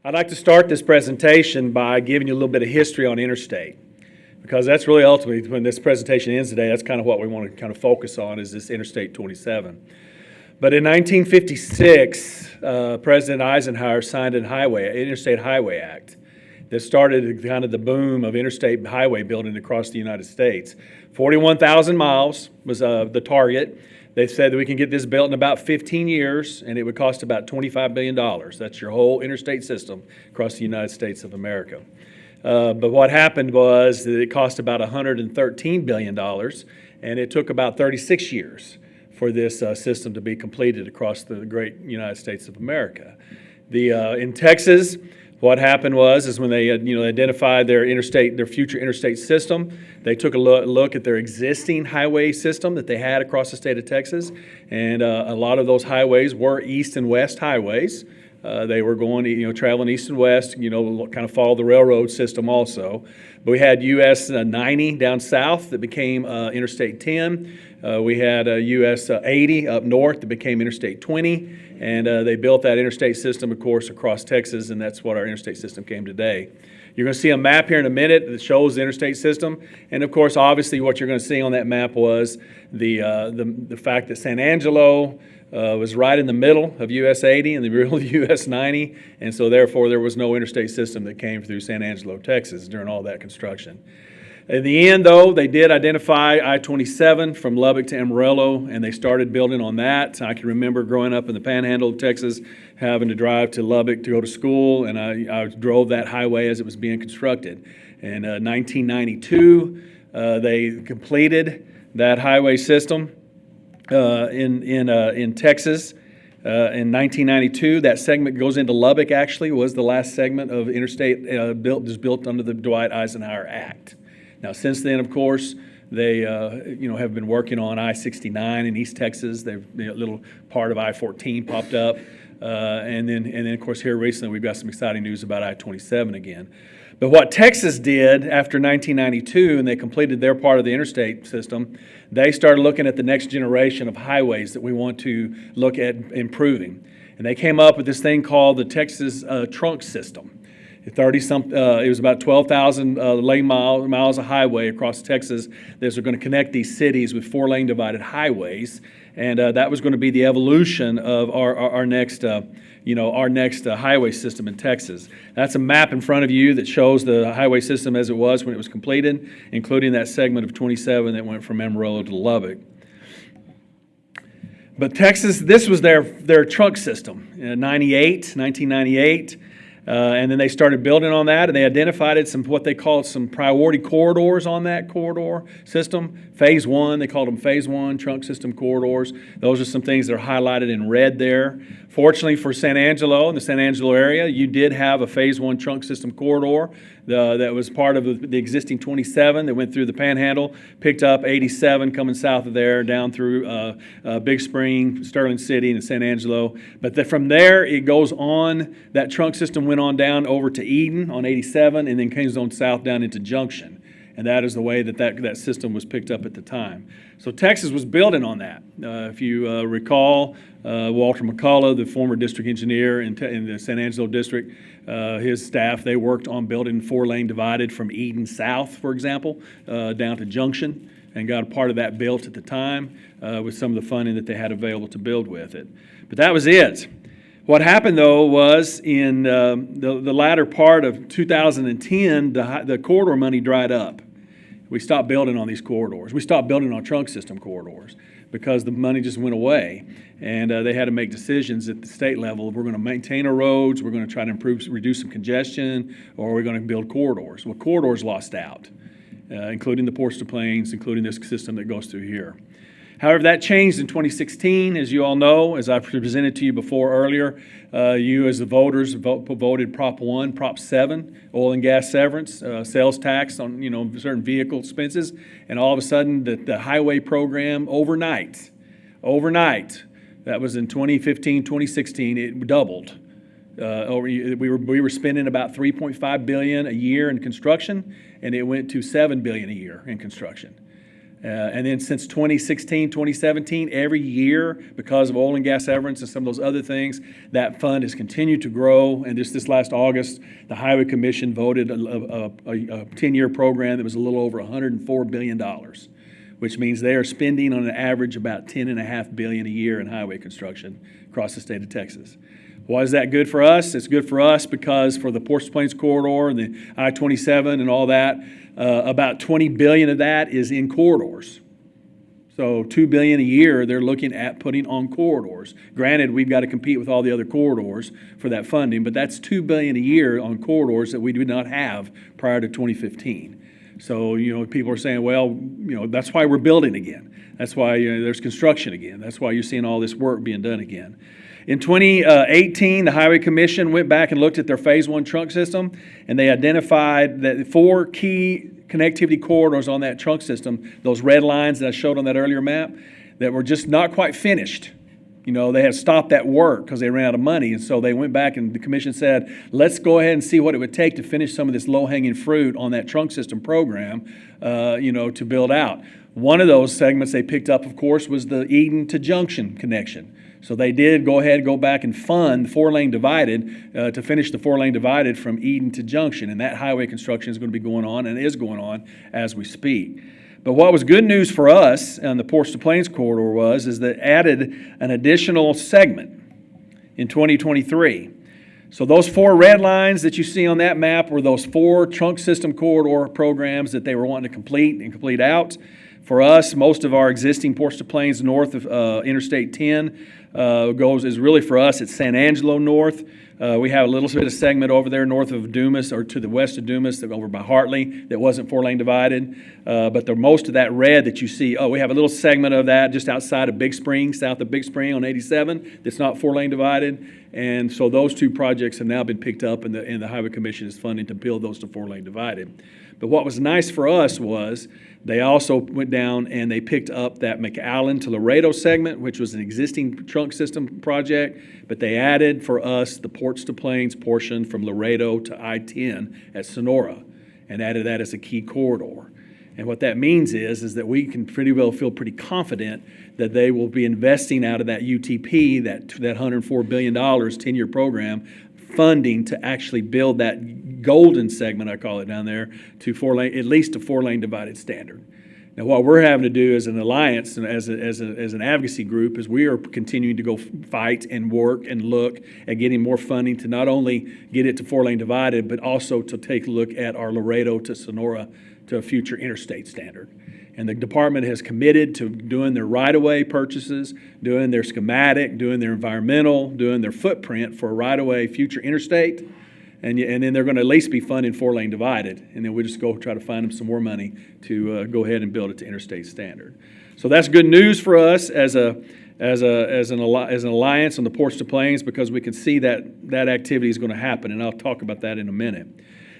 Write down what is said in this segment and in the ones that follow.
I'd like to start this presentation by giving you a little bit of history on interstate, because that's really ultimately, when this presentation ends today, that's kind of what we want to kind of focus on, is this Interstate 27. But in 1956, President Eisenhower signed an Interstate Highway Act that started kind of the boom of interstate highway building across the United States. 41,000 miles was the target. They said that we can get this built in about 15 years, and it would cost about $25 billion. That's your whole interstate system across the United States of America. But what happened was that it cost about $113 billion, and it took about 36 years for this system to be completed across the great United States of America. In Texas, what happened was when they identified their future interstate system, they took a look at their existing highway system that they had across the state of Texas, and a lot of those highways were east and west highways. They were going, traveling east and west, kind of follow the railroad system also. But we had US 90 down south that became Interstate 10. We had US 80 up north that became Interstate 20. And they built that interstate system, of course, across Texas, and that's what our interstate system came today. You're going to see a map here in a minute that shows the interstate system. And, of course, obviously what you're going to see on that map was the fact that San Angelo was right in the middle of US 80 and the middle of US 90, and so therefore there was no interstate system that came through San Angelo, Texas during all that construction. In the end, though, they did identify I-27 from Lubbock to Amarillo, and they started building on that. I can remember growing up in the panhandle of Texas, having to drive to Lubbock to go to school, and I drove that highway as it was being constructed. In 1992, they completed that highway system. In Texas, in 1992, that segment goes into Lubbock. Actually, was the last segment of interstate built under the Dwight Eisenhower Act. Now, since then, of course, they have been working on I-69 in East Texas. A little part of I-14 popped up, and then of course here recently we've got some exciting news about I-27 again. But what Texas did after 1992, and they completed their part of the interstate system, they started looking at the next generation of highways that we want to look at improving. And they came up with this thing called the Texas Trunk System. It was about 12,000 lane miles of highway across Texas that are going to connect these cities with 4-lane divided highways. And that was going to be the evolution of our next highway system in Texas. That's a map in front of you that shows the highway system as it was when it was completed, including that segment of 27 that went from Amarillo to Lubbock. But Texas, this was their trunk system in 1998. And then they started building on that, and they identified what they called some priority corridors on that corridor system. Phase 1, they called them Phase 1 trunk system corridors. Those are some things that are highlighted in red there. Fortunately for San Angelo and the San Angelo area, you did have a Phase 1 trunk system corridor that was part of the existing 27 that went through the Panhandle, picked up 87 coming south of there, down through Big Spring, Sterling City, and San Angelo. But from there, it goes on. That trunk system went on down over to Eden on 87, and then comes on south down into Junction. And that is the way that system was picked up at the time. So Texas was building on that. If you recall, Walter McCullough, the former district engineer in the San Angelo district, his staff, they worked on building 4-lane divided from Eden south, for example, down to Junction, and got a part of that built at the time with some of the funding that they had available to build with it. But that was it. What happened, though, was in the latter part of 2010, the corridor money dried up. We stopped building on these corridors. We stopped building on trunk system corridors because the money just went away. And they had to make decisions at the state level. We're going to maintain our roads, we're going to try to reduce some congestion, or we're going to build corridors. Well, corridors lost out, including the Ports to Plains, including this system that goes through here. However, that changed in 2016, as you all know, as I presented to you before earlier. You as the voters voted Prop 1, Prop 7, oil and gas severance, sales tax on certain vehicle expenses, and all of a sudden the highway program overnight, that was in 2015, 2016, it doubled. We were spending about $3.5 billion a year in construction, and it went to $7 billion a year in construction. And then since 2016, 2017, every year, because of oil and gas severance and some of those other things, that fund has continued to grow. And just this last August, the Highway Commission voted a 10-year program that was a little over $104 billion, which means they are spending on an average about $10.5 billion a year in highway construction across the state of Texas. Why is that good for us? It's good for us because for the Ports Plains corridor and the I-27 and all that, about $20 billion of that is in corridors. So $2 billion a year they're looking at putting on corridors. Granted, we've got to compete with all the other corridors for that funding, but that's $2 billion a year on corridors that we did not have prior to 2015. So, people are saying, well, that's why we're building again. That's why there's construction again. That's why you're seeing all this work being done again. In 2018, the Highway Commission went back and looked at their Phase 1 trunk system, and they identified that 4 key connectivity corridors on that trunk system, those red lines that I showed on that earlier map, that were just not quite finished. They had stopped that work because they ran out of money, and so they went back and the commission said, let's go ahead and see what it would take to finish some of this low-hanging fruit on that trunk system program, to build out. One of those segments they picked up, of course, was the Eden to Junction connection. So they did go back and fund 4-lane divided to finish the 4-lane divided from Eden to Junction. And that highway construction is going to be going on and is going on as we speak. But what was good news for us on the Ports to Plains corridor is that added an additional segment in 2023. So those 4 red lines that you see on that map were those 4 trunk system corridor programs that they were wanting to complete out. For us, most of our existing Ports to Plains north of Interstate 10 is really for us, it's San Angelo north. We have a little bit of segment over there north of Dumas or to the west of Dumas over by Hartley that wasn't 4-lane divided. But most of that red that you see, we have a little segment of that just outside of Big Spring, south of Big Spring on 87 that's not 4-lane divided. And so those 2 projects have now been picked up and the Highway Commission is funding to build those to 4-lane divided. But what was nice for us was they also went down and they picked up that McAllen to Laredo segment, which was an existing trunk system project, but they added for us the Ports to Plains portion from Laredo to I-10 at Sonora and added that as a key corridor. And what that means is that we can pretty well feel pretty confident that they will be investing out of that UTP, that $104 billion 10-year program, funding to actually build that golden segment, I call it down there, to 4-lane, at least a 4-lane divided standard. Now, what we're having to do as an alliance and as an advocacy group is we are continuing to go fight and work and look at getting more funding to not only get it to 4-lane divided, but also to take a look at our Laredo to Sonora to a future interstate standard. And the department has committed to doing their right-of-way purchases, doing their schematic, doing their environmental, doing their footprint for a right-of-way future interstate. And then they're going to at least be funding 4-lane divided. And then we just go try to find them some more money to go ahead and build it to interstate standard. So that's good news for us as an alliance on the Ports to Plains because we can see that activity is going to happen. And I'll talk about that in a minute.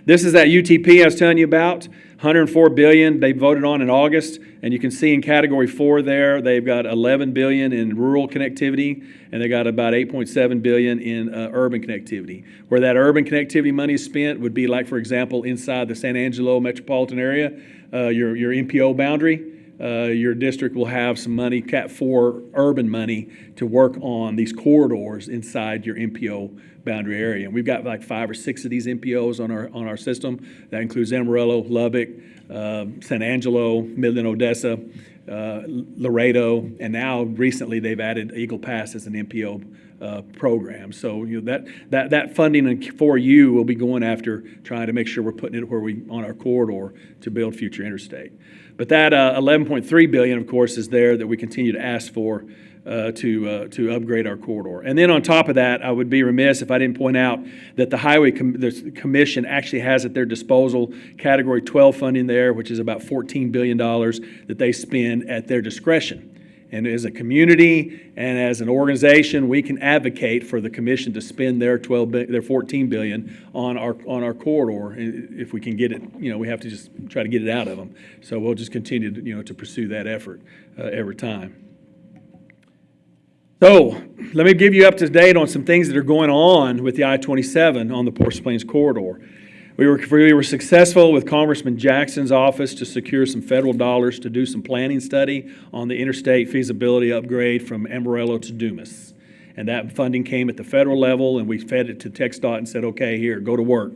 This is that UTP I was telling you about, $104 billion they voted on in August, and you can see in Category 4 there, they've got $11 billion in rural connectivity, and they got about $8.7 billion in urban connectivity. Where that urban connectivity money is spent would be like, for example, inside the San Angelo metropolitan area, your MPO boundary. Your district will have some money, Cat 4 urban money, to work on these corridors inside your MPO boundary area. And we've got like 5 or 6 of these MPOs on our system. That includes Amarillo, Lubbock, San Angelo, Midland, Odessa, Laredo, and now recently they've added Eagle Pass as an MPO program. So that funding for you will be going after trying to make sure we're putting it where we on our corridor to build future interstate. But that $11.3 billion, of course, is there that we continue to ask for to upgrade our corridor. And then on top of that, I would be remiss if I didn't point out that the Highway Commission actually has at their disposal Category 12 funding there, which is about $14 billion that they spend at their discretion. And as a community and as an organization, we can advocate for the commission to spend their $14 billion on our corridor if we can get it. We have to just try to get it out of them. So we'll just continue to pursue that effort every time. So let me give you up to date on some things that are going on with the I-27 on the Ports Plains corridor. We were successful with Congressman Jackson's office to secure some federal dollars to do some planning study on the interstate feasibility upgrade from Amarillo to Dumas. And that funding came at the federal level, and we fed it to TxDOT and said, okay, here, go to work,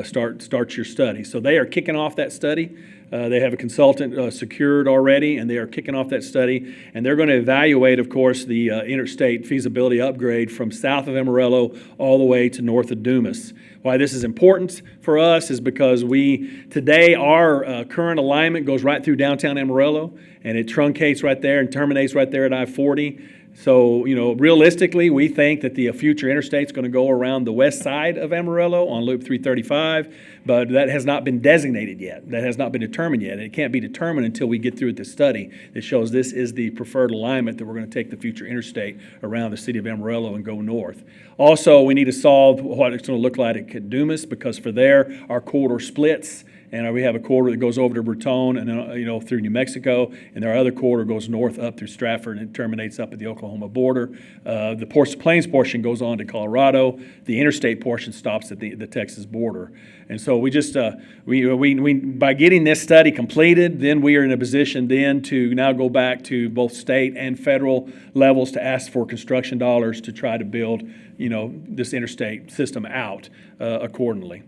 start your study. So they are kicking off that study. They have a consultant secured already, and they are kicking off that study. And they're going to evaluate, of course, the interstate feasibility upgrade from south of Amarillo all the way to north of Dumas. Why this is important for us is because today our current alignment goes right through downtown Amarillo, and it truncates right there and terminates right there at I-40. So, realistically, we think that the future interstate's going to go around the west side of Amarillo on Loop 335, but that has not been designated yet. That has not been determined yet. And it can't be determined until we get through this study that shows this is the preferred alignment that we're going to take the future interstate around the city of Amarillo and go north. Also, we need to solve what it's going to look like at Dumas, because for there, our corridor splits. And we have a corridor that goes over to Breton and then, through New Mexico, and our other corridor goes north up through Stratford and it terminates up at the Oklahoma border. The Plains portion goes on to Colorado. The interstate portion stops at the Texas border. And so we just by getting this study completed, then we are in a position then to now go back to both state and federal levels to ask for construction dollars to try to build this interstate system out accordingly.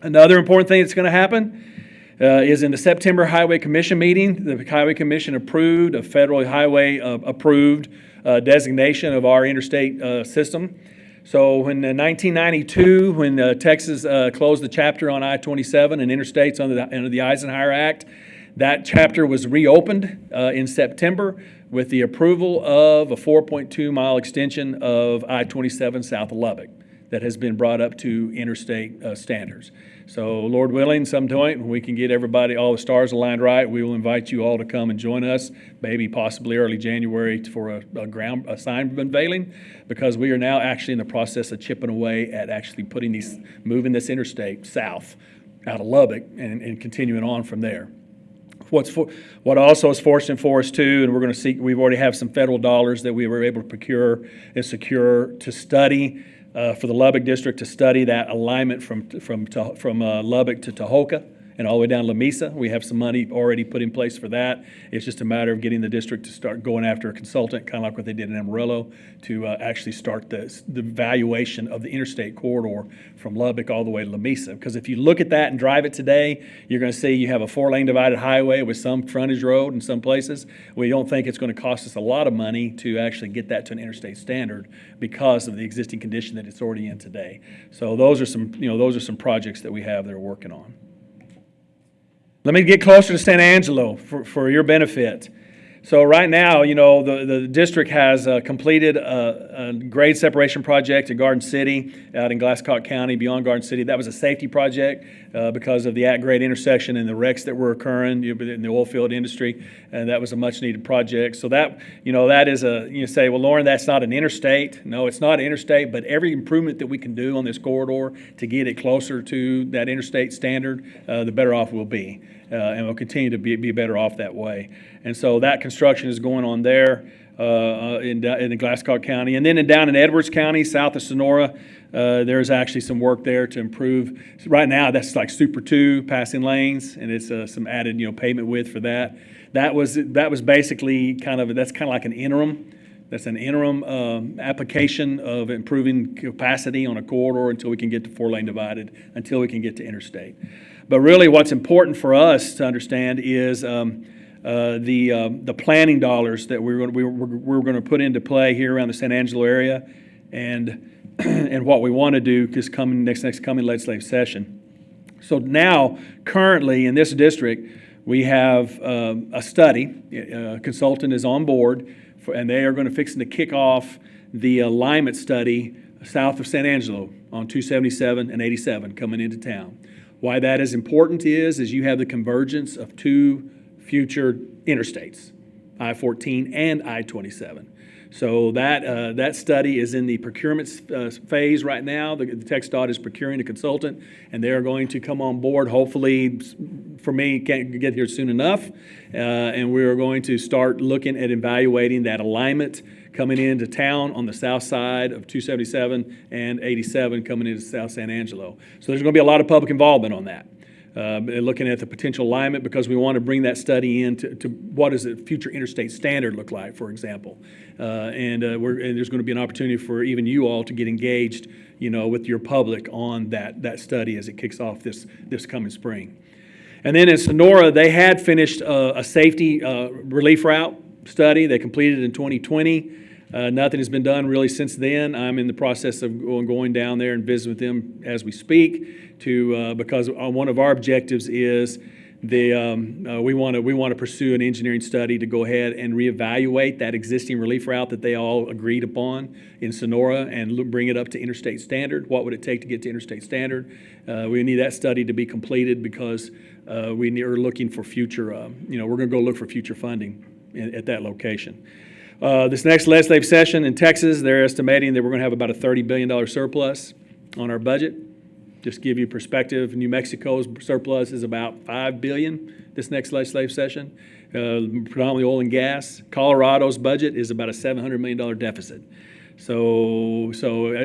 Another important thing that's going to happen is in the September Highway Commission meeting, the Highway Commission approved a federal highway approved designation of our interstate system. So in 1992, when Texas closed the chapter on I-27 and interstates under the Eisenhower Act, that chapter was reopened in September with the approval of a 4.2-mile extension of I-27 south of Lubbock that has been brought up to interstate standards. So Lord willing, some point when we can get all the stars aligned right, we will invite you all to come and join us, maybe possibly early January for a sign unveiling, because we are now actually in the process of chipping away at actually moving this interstate south out of Lubbock and continuing on from there. What also is fortunate for us too, and we've already have some federal dollars that we were able to procure and secure to study for the Lubbock district, to study that alignment from Lubbock to Tahoka and all the way down to Lamesa. We have some money already put in place for that. It's just a matter of getting the district to start going after a consultant, kind of like what they did in Amarillo, to actually start the valuation of the interstate corridor from Lubbock all the way to Lamesa. Because if you look at that and drive it today, you're going to see you have a 4-lane divided highway with some frontage road in some places. We don't think it's going to cost us a lot of money to actually get that to an interstate standard because of the existing condition that it's already in today. So those are some projects that we have that we're working on. Let me get closer to San Angelo for your benefit. So right now, the district has completed a grade separation project in Garden City out in Glasscock County beyond Garden City. That was a safety project because of the at-grade intersection and the wrecks that were occurring in the oil field industry, and that was a much-needed project. So that is you say, well, Lauren, that's not an interstate. No, it's not an interstate, but every improvement that we can do on this corridor to get it closer to that interstate standard, the better off we'll be. And we'll continue to be better off that way. And so that construction is going on there in Glasscock County. And then down in Edwards County, south of Sonora, there's actually some work there to improve. So right now, that's like Super 2 passing lanes, and it's some added pavement width for that. That was basically that's kind of like an interim. That's an interim application of improving capacity on a corridor until we can get to 4-lane divided, until we can get to interstate. But really what's important for us to understand is the planning dollars that we're going to put into play here around the San Angelo area, and what we want to do this next coming legislative session. So now, currently in this district, we have a study. A consultant is on board, and they are going to fix to kick off the alignment study south of San Angelo on 277 and 87 coming into town. Why that is important is you have the convergence of two future interstates, I-14 and I-27. So that study is in the procurement phase right now. The TxDOT is procuring a consultant, and they are going to come on board, hopefully, for me, can't get here soon enough, and we are going to start looking at evaluating that alignment coming into town on the south side of 277 and 87 coming into South San Angelo. So there's going to be a lot of public involvement on that. Looking at the potential alignment, because we want to bring that study in to what does a future interstate standard look like, for example. And there's going to be an opportunity for even you all to get engaged, with your public on that study as it kicks off this coming spring. And then in Sonora, they had finished a safety relief route study. They completed it in 2020. Nothing has been done really since then. I'm in the process of going down there and visiting with them as we speak, because one of our objectives is we want to pursue an engineering study to go ahead and reevaluate that existing relief route that they all agreed upon in Sonora and bring it up to interstate standard. What would it take to get to interstate standard? We need that study to be completed because we are looking for future. We're going to go look for future funding at that location. This next legislative session in Texas, they're estimating that we're going to have about a $30 billion surplus on our budget. Just to give you perspective, New Mexico's surplus is about $5 billion this next legislative session, predominantly oil and gas. Colorado's budget is about a $700 million deficit. So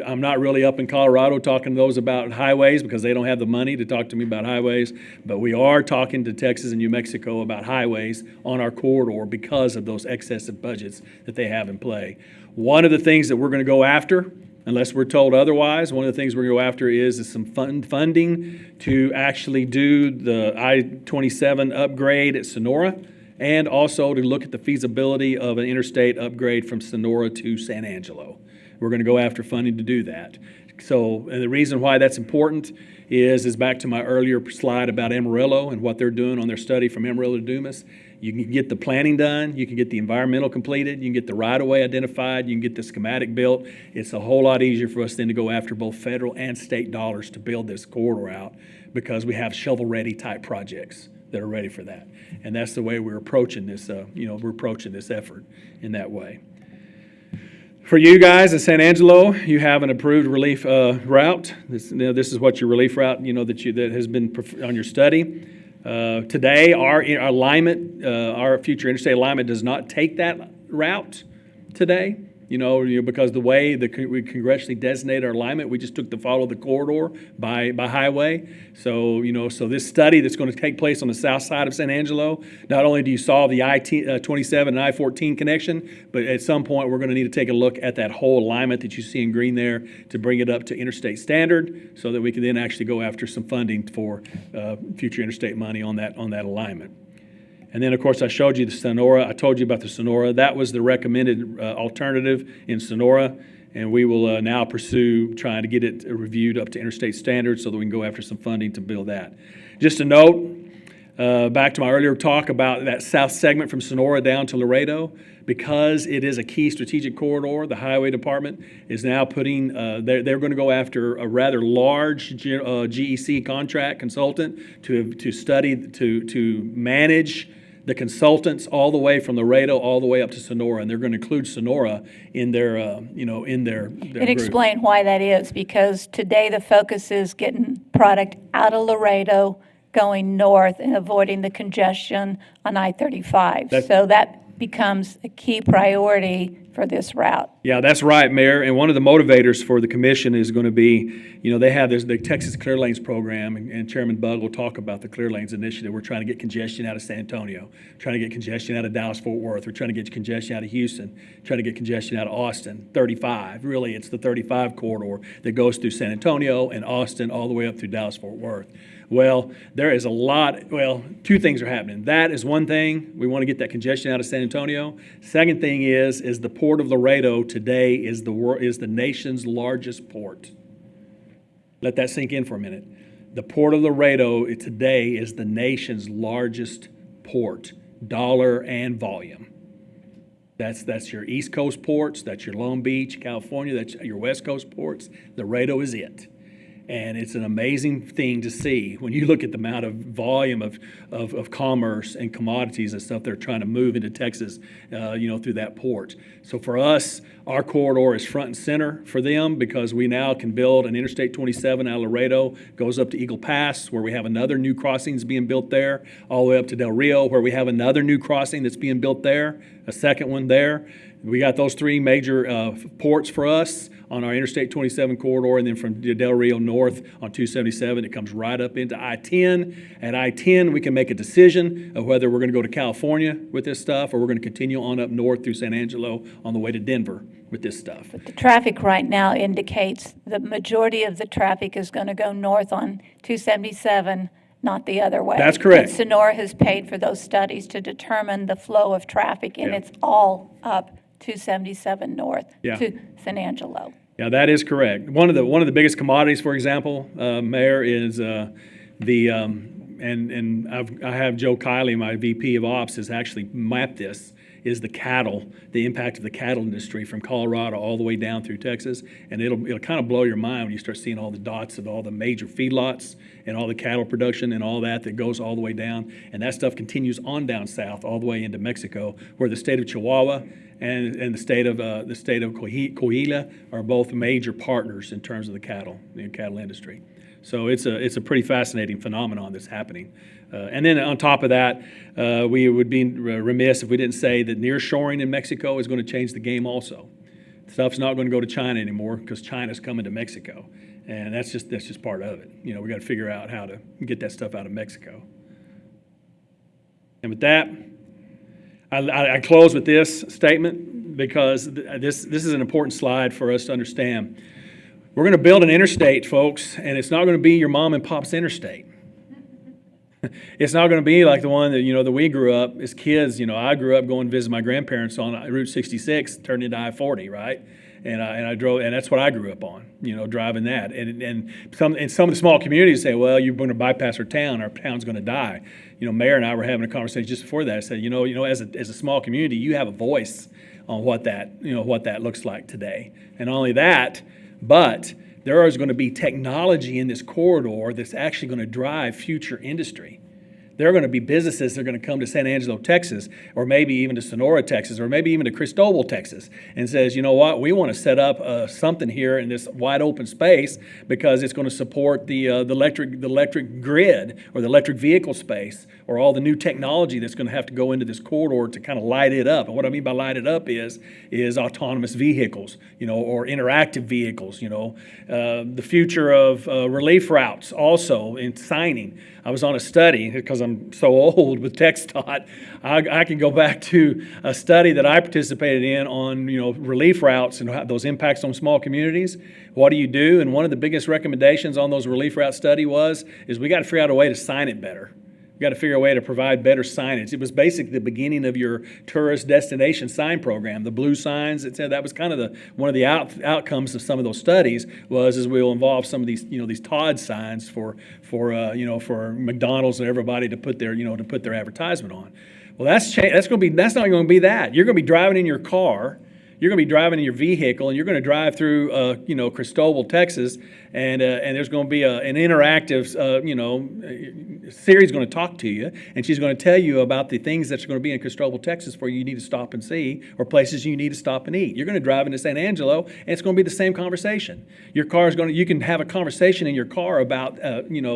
I'm not really up in Colorado talking to those about highways because they don't have the money to talk to me about highways, but we are talking to Texas and New Mexico about highways on our corridor because of those excessive budgets that they have in play. One of the things that we're going to go after, unless we're told otherwise, one of the things we're going to go after is some funding to actually do the I-27 upgrade at Sonora, and also to look at the feasibility of an interstate upgrade from Sonora to San Angelo. We're going to go after funding to do that. So, and the reason why that's important is back to my earlier slide about Amarillo and what they're doing on their study from Amarillo to Dumas. You can get the planning done, you can get the environmental completed, you can get the right-of-way identified, you can get the schematic built. It's a whole lot easier for us then to go after both federal and state dollars to build this corridor out because we have shovel-ready type projects that are ready for that. And that's the way we're approaching this, we're approaching this effort in that way. For you guys in San Angelo, you have an approved relief route. This is what your relief route, that has been on your study. Today, our alignment, our future interstate alignment does not take that route today. Because the way we congressionally designate our alignment, we just took to follow the corridor by highway. So, so this study that's going to take place on the south side of San Angelo, not only do you solve the I-27 and I-14 connection, but at some point we're going to need to take a look at that whole alignment that you see in green there to bring it up to interstate standard so that we can then actually go after some funding for future interstate money on that alignment. And then, of course, I showed you the Sonora. I told you about the Sonora. That was the recommended alternative in Sonora, and we will now pursue trying to get it reviewed up to interstate standards so that we can go after some funding to build that. Just a note, back to my earlier talk about that south segment from Sonora down to Laredo, because it is a key strategic corridor, the Highway Department is now putting, they're going to go after a rather large GEC contract consultant to study, to manage the consultants all the way from Laredo all the way up to Sonora, and they're going to include Sonora in their, in their And group. explain why that is, because today the focus is getting product out of Laredo, going north and avoiding the congestion on I-35. So that becomes a key priority for this route. Yeah, that's right, Mayor. And one of the motivators for the commission is going to be, they have the Texas Clear Lanes program, and Chairman Bug will talk about the Clear Lanes initiative. We're trying to get congestion out of San Antonio, trying to get congestion out of Dallas-Fort Worth. We're trying to get congestion out of Houston, trying to get congestion out of Austin. 35, really, it's the 35 corridor that goes through San Antonio and Austin all the way up through Dallas-Fort Worth. Well, there is a lot, two things are happening. That is one thing. We want to get that congestion out of San Antonio. Second thing is the Port of Laredo today is the nation's largest port. Let that sink in for a minute. The Port of Laredo today is the nation's largest port, dollar and volume. That's your East Coast ports, that's your Long Beach, California, that's your West Coast ports. Laredo is it. And it's an amazing thing to see when you look at the amount of volume of commerce and commodities and stuff they're trying to move into Texas, through that port. So for us, our corridor is front and center for them because we now can build an Interstate 27 out of Laredo, goes up to Eagle Pass, where we have another new crossings being built there, all the way up to Del Rio, where we have another new crossing that's being built there, a second one there. We got those three major ports for us on our Interstate 27 corridor, and then from Del Rio north on 277, it comes right up into I-10. At I-10, we can make a decision of whether we're going to go to California with this stuff or we're going to continue on up north through San Angelo on the way to Denver with this stuff. But the traffic right now indicates the majority of the traffic is going to go north on 277, not the other way. That's correct. And Sonora has paid for those studies to determine the flow of traffic, and Yeah. it's all up 277 north Yeah. to San Angelo. Yeah, that is correct. One of the biggest commodities, for example, Mayor, is I have Joe Kiley, my VP of Ops, has actually mapped this. Is the cattle, the impact of the cattle industry from Colorado all the way down through Texas, and it'll kind of blow your mind when you start seeing all the dots of all the major feedlots and all the cattle production and all that goes all the way down, and that stuff continues on down south all the way into Mexico, where the state of Chihuahua and the state of Coahuila are both major partners in terms of the cattle industry. So it's a pretty fascinating phenomenon that's happening. And then on top of that, we would be remiss if we didn't say that nearshoring in Mexico is going to change the game also. Stuff's not going to go to China anymore because China's coming to Mexico, and that's just part of it. We got to figure out how to get that stuff out of Mexico. And with that, I close with this statement because this is an important slide for us to understand. We're going to build an interstate, folks, and it's not going to be your mom and pop's interstate. It's not going to be like the one that we grew up as kids. I grew up going to visit my grandparents on Route 66, turned into I-40, right? And I drove, and that's what I grew up on. Driving that. And some of the small communities say, well, you're going to bypass our town's going to die. Mayor and I were having a conversation just before that. I said, as a small community, you have a voice on what that looks like today. And not only that, but there is going to be technology in this corridor that's actually going to drive future industry. There are going to be businesses that are going to come to San Angelo, Texas, or maybe even to Sonora, Texas, or maybe even to Cristobal, Texas, and says, you know what, we want to set up something here in this wide open space because it's going to support the electric grid or the electric vehicle space or all the new technology that's going to have to go into this corridor to kind of light it up. And what I mean by light it up is autonomous vehicles, or interactive vehicles, the future of relief routes also in signing. I was on a study, because I'm so old with TxDOT, I can go back to a study that I participated in on relief routes and how those impacts on small communities. What do you do? And one of the biggest recommendations on those relief route study is we got to figure out a way to sign it better. We got to figure a way to provide better signage. It was basically the beginning of your tourist destination sign program, the blue signs. It said that was kind of one of the outcomes of some of those studies is we'll involve some of these these Todd signs for McDonald's and everybody to put their advertisement on. Well, that's not going to be that. You're going to be driving in your car. You're going to be driving in your vehicle, and you're going to drive through, Cristobal, Texas, and there's going to be an interactive, Siri's going to talk to you, and she's going to tell you about the things that's going to be in Cristobal, Texas, where you need to stop and see, or places you need to stop and eat. You're going to drive into San Angelo, and it's going to be the same conversation. You can have a conversation in your car about,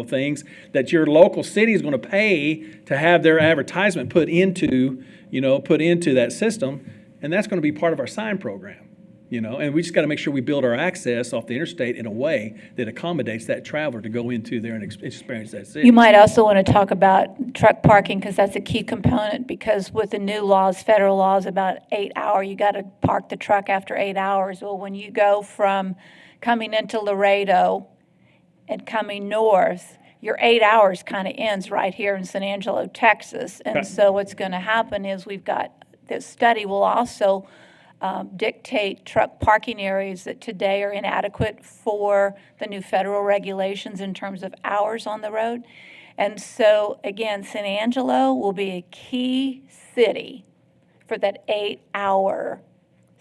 things that your local city is going to pay to have their advertisement put into that system. And that's going to be part of our sign program, and we just got to make sure we build our access off the interstate in a way that accommodates that traveler to go into there and experience that city. You might also want to talk about truck parking because that's a key component, because with the new laws, federal laws about 8 hour, you got to park the truck after 8 hours. Well, when you go from coming into Laredo and coming north, your 8 hours kind of ends right here in San Angelo, Texas. And so what's going to happen is this study will also dictate truck parking areas that today are inadequate for the new federal regulations in terms of hours on the road. And so, again, San Angelo will be a key city for that 8 hour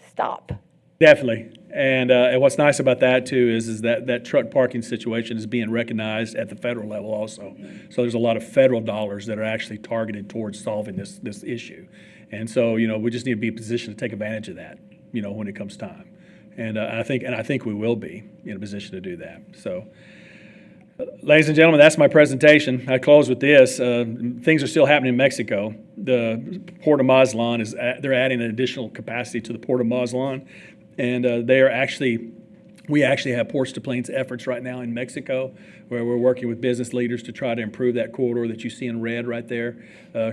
stop. Definitely. And what's nice about that, too, is that truck parking situation is being recognized at the federal level also. So there's a lot of federal dollars that are actually targeted towards solving this issue. And so, we just need to be in a position to take advantage of that, when it comes time. And I think we will be in a position to do that. So ladies and gentlemen, that's my presentation. I close with this. Things are still happening in Mexico. The Port of Mazatlan they're adding an additional capacity to the Port of Mazatlan, and we actually have ports to planes efforts right now in Mexico, where we're working with business leaders to try to improve that corridor that you see in red right there,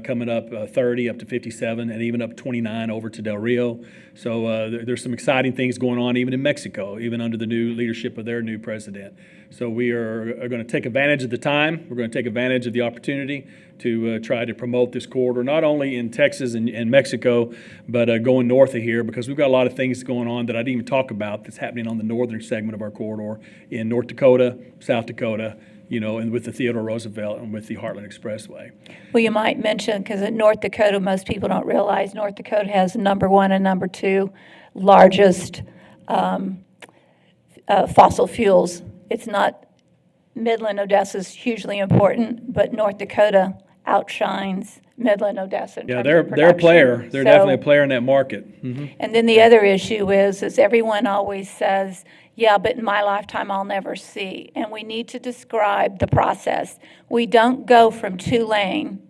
coming up 30 up to 57 and even up 29 over to Del Rio. So there's some exciting things going on even in Mexico, even under the new leadership of their new president. So we are going to take advantage of the time. We're going to take advantage of the opportunity to try to promote this corridor, not only in Texas and Mexico, but going north of here, because we've got a lot of things going on that I didn't even talk about that's happening on the northern segment of our corridor in North Dakota, South Dakota, and with the Theodore Roosevelt and with the Heartland Expressway. Well, you might mention, because in North Dakota, most people don't realize North Dakota has number 1 and number 2 largest fossil fuels. It's not, Midland, Odessa is hugely important, but North Dakota outshines Midland, Odessa in terms they're of a player. production. They're definitely a player in that market. Mm-hmm. And then the other issue is everyone always says, yeah, but in my lifetime I'll never see. And we need to describe the process. We don't go from 2-lane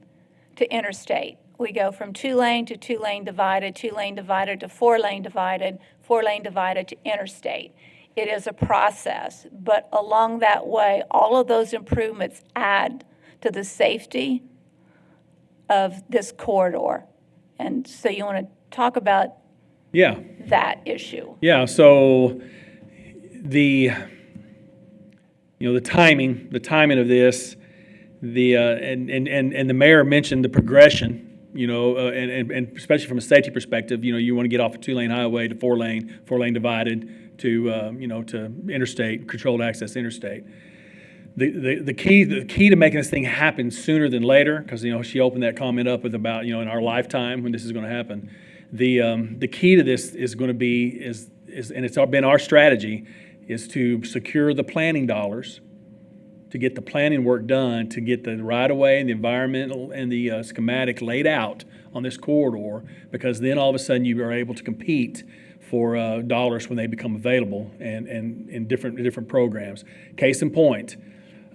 to interstate. We go from 2-lane to 2-lane divided, 2-lane divided to 4-lane divided, 4-lane divided to interstate. It is a process, but along that way, all of those improvements add to the safety of this corridor. And so you want to talk about that issue. Yeah, so the timing of this, and the mayor mentioned the progression, and especially from a safety perspective, you want to get off a 2-lane highway to 4-lane divided to to interstate, controlled access interstate. The key to making this thing happen sooner than later, because she opened that comment up with about in our lifetime when this is going to happen. The key to this is going to be and it's been our strategy, is to secure the planning dollars, to get the planning work done, to get the right-of-way and the environmental and the schematic laid out on this corridor, because then all of a sudden you are able to compete for dollars when they become available and in different programs. Case in point,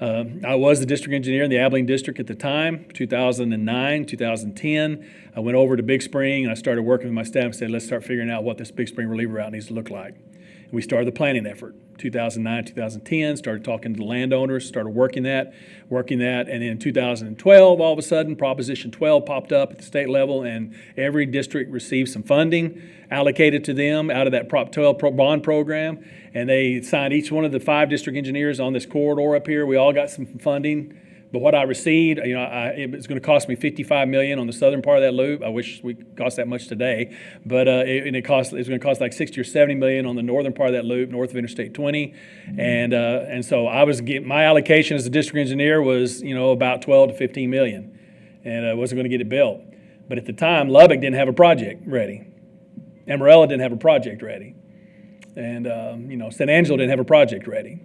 I was the district engineer in the Abilene district at the time, 2009, 2010. I went over to Big Spring and I started working with my staff and said, let's start figuring out what this Big Spring reliever route needs to look like. And we started the planning effort. 2009, 2010, started talking to the landowners, started working that, and then in 2012, all of a sudden, Proposition 12 popped up at the state level, and every district received some funding allocated to them out of that Prop 12 bond program, and they signed each one of the 5 district engineers on this corridor up here. We all got some funding. But what I received, it's going to cost me $55 million on the southern part of that loop. I wish we cost that much today, but it's going to cost like $60 or $70 million on the northern part of that loop, north of Interstate 20, and so I was my allocation as a district engineer was about 12 to 15 million, and I wasn't going to get it built. But at the time, Lubbock didn't have a project ready, Amarillo didn't have a project ready, and San Angelo didn't have a project ready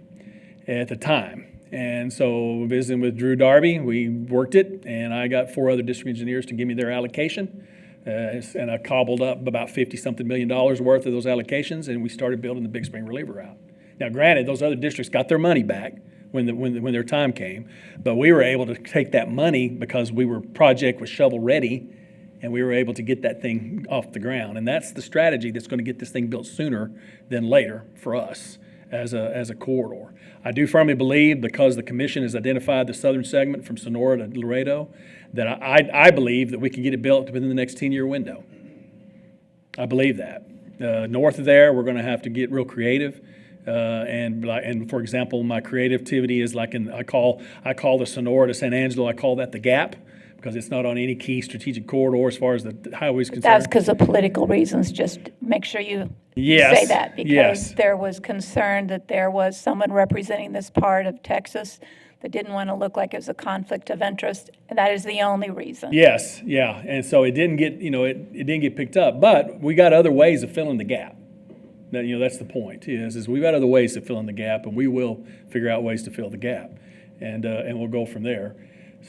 at the time. And so visiting with Drew Darby, we worked it, and I got 4 other district engineers to give me their allocation. And I cobbled up about $50-something million worth of those allocations, and we started building the Big Spring reliever route. Now, granted, those other districts got their money back when their time came, but we were able to take that money because project was shovel ready, and we were able to get that thing off the ground. And that's the strategy that's going to get this thing built sooner than later for us as a corridor. I do firmly believe, because the commission has identified the southern segment from Sonora to Laredo, that I believe that we can get it built within the next 10-year window. I believe that. North of there, we're going to have to get real creative. And for example, my creativity is like I call the Sonora to San Angelo, I call that the gap, because it's not on any key strategic corridor as far as the highway is concerned. That's because of political reasons. Just make sure you say that, because there was concern that there was someone representing this part of Texas that didn't want to look like it was a conflict of interest, and that is the only reason. Yes, yeah, and so it didn't get it didn't get picked up, but we got other ways of filling the gap. That's the point. Is we've got other ways to fill in the gap, and we will figure out ways to fill the gap, and we'll go from there.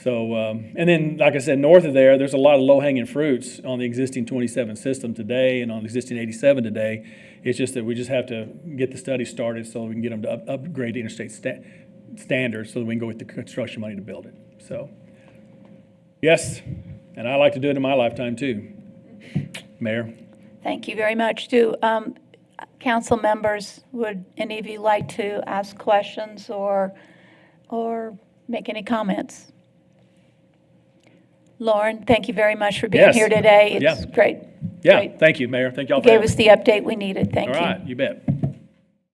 So, and then, like I said, north of there's a lot of low-hanging fruits on the existing 27 system today and on the existing 87 today. It's just that we just have to get the study started so we can get them to upgrade interstate standards so that we can go with the construction money to build it. So, yes, and I like to do it in my lifetime too, Mayor. Thank you very much. Council members, would any of you like to ask questions or make any comments? Lauren, thank you very much for being Yes. here today. It's Yeah. great. Yeah, Great. thank you, Mayor. Thank y'all You for gave having us me. the update we needed. Thank All you. right, you bet.